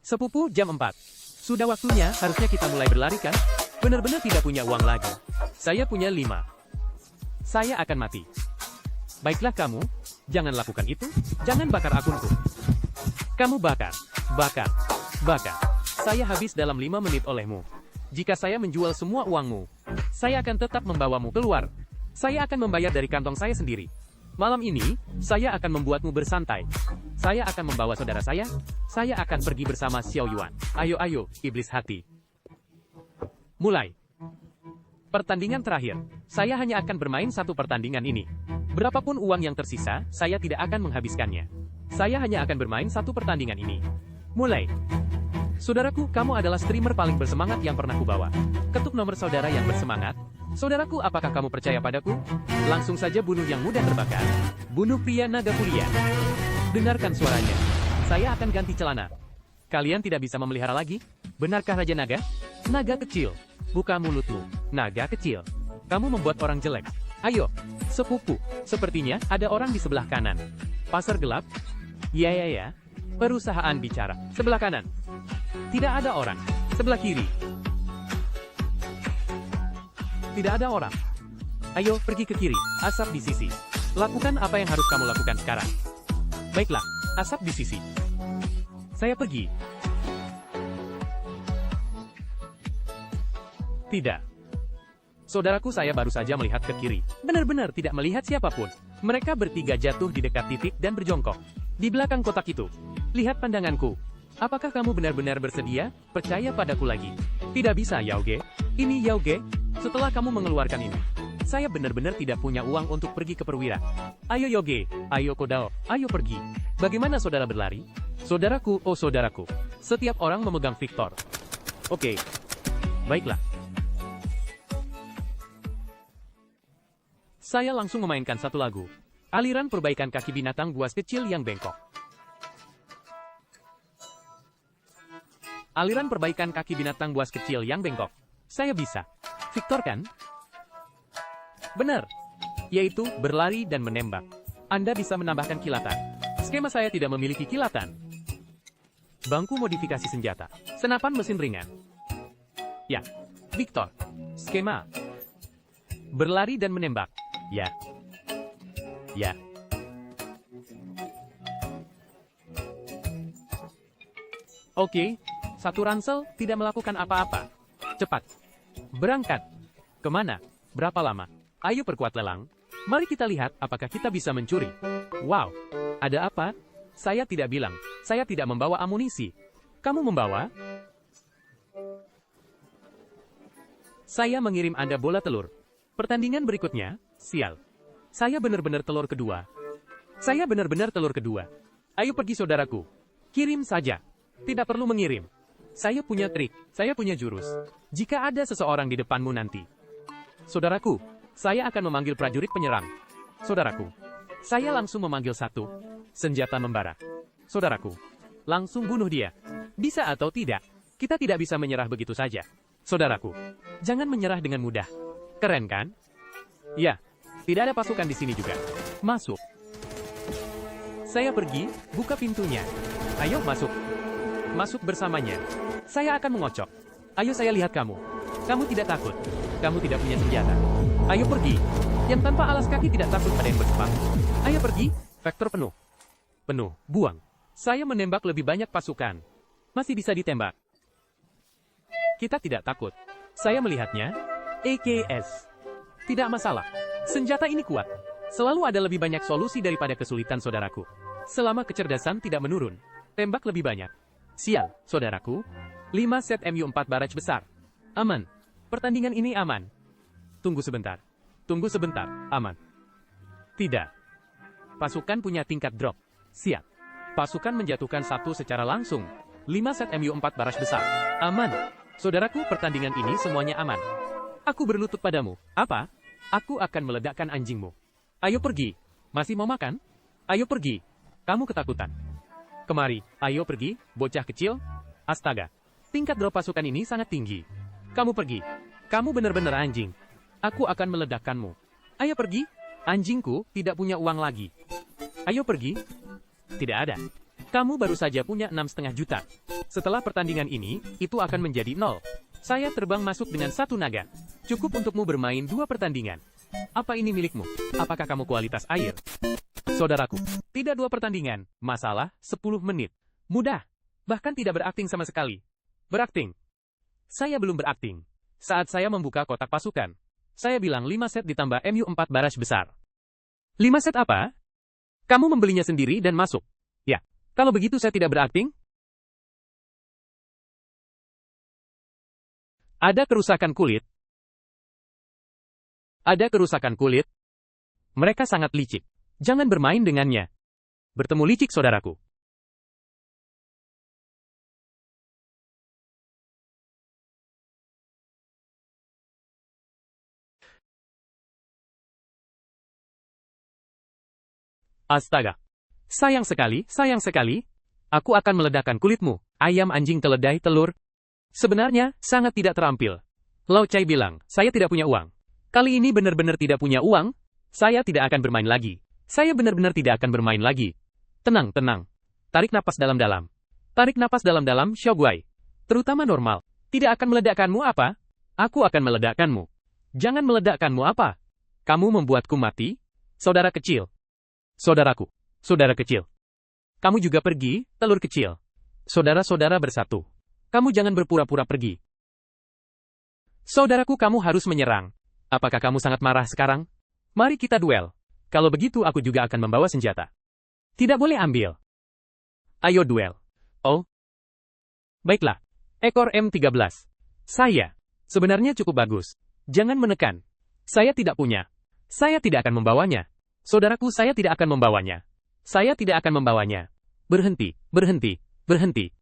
Sepupu jam 4. Sudah waktunya, harusnya kita mulai berlari kan? Benar-benar tidak punya uang lagi. Saya punya 5. Saya akan mati. Baiklah kamu, jangan lakukan itu, jangan bakar akunku. Kamu bakar, bakar, bakar. Saya habis dalam 5 menit olehmu. Jika saya menjual semua uangmu, saya akan tetap membawamu keluar. Saya akan membayar dari kantong saya sendiri. Malam ini, saya akan membuatmu bersantai. Saya akan membawa saudara saya akan pergi bersama Xiao Yuan. Ayo, iblis hati. Mulai. Pertandingan terakhir. Saya hanya akan bermain satu pertandingan ini. Berapapun uang yang tersisa, saya tidak akan menghabiskannya. Saya hanya akan bermain satu pertandingan ini. Mulai. Saudaraku, kamu adalah streamer paling bersemangat yang pernah kubawa. Ketuk nomor saudara yang bersemangat. Saudaraku, apakah kamu percaya padaku? Langsung saja bunuh yang mudah terbakar. Bunuh pria naga mulia. Dengarkan suaranya. Saya akan ganti celana. Kalian tidak bisa memelihara lagi? Benarkah Raja Naga? Naga kecil. Buka mulutmu. Naga kecil. Kamu membuat orang jelek. Ayo. Sepupu. Sepertinya ada orang di sebelah kanan. Pasar gelap? Ya. Perusahaan bicara. Sebelah kanan. Tidak ada orang. Sebelah kiri. Tidak ada orang. Ayo, pergi ke kiri. Asap di sisi. Lakukan apa yang harus kamu lakukan sekarang. Baiklah, asap di sisi. Saya pergi. Tidak. Saudaraku, saya baru saja melihat ke kiri. Benar-benar tidak melihat siapapun. Mereka bertiga jatuh di dekat titik dan berjongkok. Di belakang kotak itu. Lihat pandanganku. Apakah kamu benar-benar bersedia? Percaya padaku lagi. Tidak bisa, Yaoge. Ini Yaoge. Setelah kamu mengeluarkan ini, saya benar-benar tidak punya uang untuk pergi ke perwira. Ayo Yoge, ayo Kodao, ayo pergi. Bagaimana saudara berlari? Saudaraku, oh saudaraku. Setiap orang memegang Victor. Oke. Baiklah. Saya langsung memainkan satu lagu. Aliran perbaikan kaki binatang buas kecil yang bengkok. Aliran perbaikan kaki binatang buas kecil yang bengkok. Saya bisa. Victor kan? Benar. Yaitu, berlari dan menembak. Anda bisa menambahkan kilatan. Skema saya tidak memiliki kilatan. Bangku modifikasi senjata. Senapan mesin ringan. Ya. Victor. Skema. Berlari dan menembak. Ya. Oke. Satu ransel tidak melakukan apa-apa. Cepat. Berangkat. Kemana? Berapa lama? Ayo perkuat lelang. Mari kita lihat apakah kita bisa mencuri. Wow. Ada apa? Saya tidak bilang. Saya tidak membawa amunisi. Kamu membawa? Saya mengirim Anda bola telur. Pertandingan berikutnya, sial. Saya benar-benar telur kedua. Saya benar-benar telur kedua. Ayo pergi saudaraku. Kirim saja. Tidak perlu mengirim. Saya punya trik, saya punya jurus. Jika ada seseorang di depanmu nanti. Saudaraku, saya akan memanggil prajurit penyerang. Saudaraku, saya langsung memanggil satu. Senjata membara. Saudaraku, langsung bunuh dia. Bisa atau tidak, kita tidak bisa menyerah begitu saja. Saudaraku, jangan menyerah dengan mudah. Keren kan? Ya, tidak ada pasukan di sini juga. Masuk. Saya pergi, buka pintunya. Ayo masuk. Masuk bersamanya. Saya akan mengocok. Ayo saya lihat kamu. Kamu tidak takut. Kamu tidak punya senjata. Ayo pergi. Yang tanpa alas kaki tidak takut pada yang bersepatu. Ayo pergi. Vektor penuh. Penuh. Buang. Saya menembak lebih banyak pasukan. Masih bisa ditembak. Kita tidak takut. Saya melihatnya. EKS. Tidak masalah. Senjata ini kuat. Selalu ada lebih banyak solusi daripada kesulitan saudaraku. Selama kecerdasan tidak menurun. Tembak lebih banyak. Sial, saudaraku. 5 set MU4 barrage besar. Aman. Pertandingan ini aman. Tunggu sebentar. Tunggu sebentar. Aman. Tidak. Pasukan punya tingkat drop. Siap. Pasukan menjatuhkan satu secara langsung. 5 set MU4 barrage besar. Aman. Saudaraku, pertandingan ini semuanya aman. Aku berlutut padamu. Apa? Aku akan meledakkan anjingmu. Ayo pergi. Masih mau makan? Ayo pergi. Kamu ketakutan. Kemari. Ayo pergi, bocah kecil. Astaga. Tingkat drop pasukan ini sangat tinggi. Kamu pergi. Kamu benar-benar anjing. Aku akan meledakkanmu. Ayo pergi. Anjingku tidak punya uang lagi. Ayo pergi. Tidak ada. Kamu baru saja punya 6,5 juta. Setelah pertandingan ini, itu akan menjadi 0. Saya terbang masuk dengan 1 naga. Cukup untukmu bermain 2 pertandingan. Apa ini milikmu? Apakah kamu kualitas air? Saudaraku, tidak 2 pertandingan. Masalah, 10 menit. Mudah. Bahkan tidak berakting sama sekali. Berakting. Saya belum berakting. Saat saya membuka kotak pasukan, saya bilang 5 set ditambah MU4 barrage besar. 5 set apa? Kamu membelinya sendiri dan masuk. Ya, kalau begitu saya tidak berakting. Ada kerusakan kulit. Ada kerusakan kulit. Mereka sangat licik. Jangan bermain dengannya. Bertemu licik, saudaraku. Astaga. Sayang sekali, sayang sekali. Aku akan meledakkan kulitmu, ayam anjing keledai telur. Sebenarnya, sangat tidak terampil. Lao Chai bilang, saya tidak punya uang. Kali ini benar-benar tidak punya uang, saya tidak akan bermain lagi. Saya benar-benar tidak akan bermain lagi. Tenang, tenang. Tarik napas dalam-dalam. Tarik napas dalam-dalam, Xiaoguai. Terutama normal. Tidak akan meledakkanmu apa? Aku akan meledakkanmu. Jangan meledakkanmu apa? Kamu membuatku mati? Saudara kecil. Saudaraku. Saudara kecil. Kamu juga pergi, telur kecil. Saudara-saudara bersatu. Kamu jangan berpura-pura pergi. Saudaraku, kamu harus menyerang. Apakah kamu sangat marah sekarang? Mari kita duel. Kalau begitu aku juga akan membawa senjata. Tidak boleh ambil. Ayo duel. Oh. Baiklah. Ekor M13. Saya. Sebenarnya cukup bagus. Jangan menekan. Saya tidak punya. Saya tidak akan membawanya. Saudaraku, saya tidak akan membawanya. Saya tidak akan membawanya. Berhenti, berhenti, berhenti.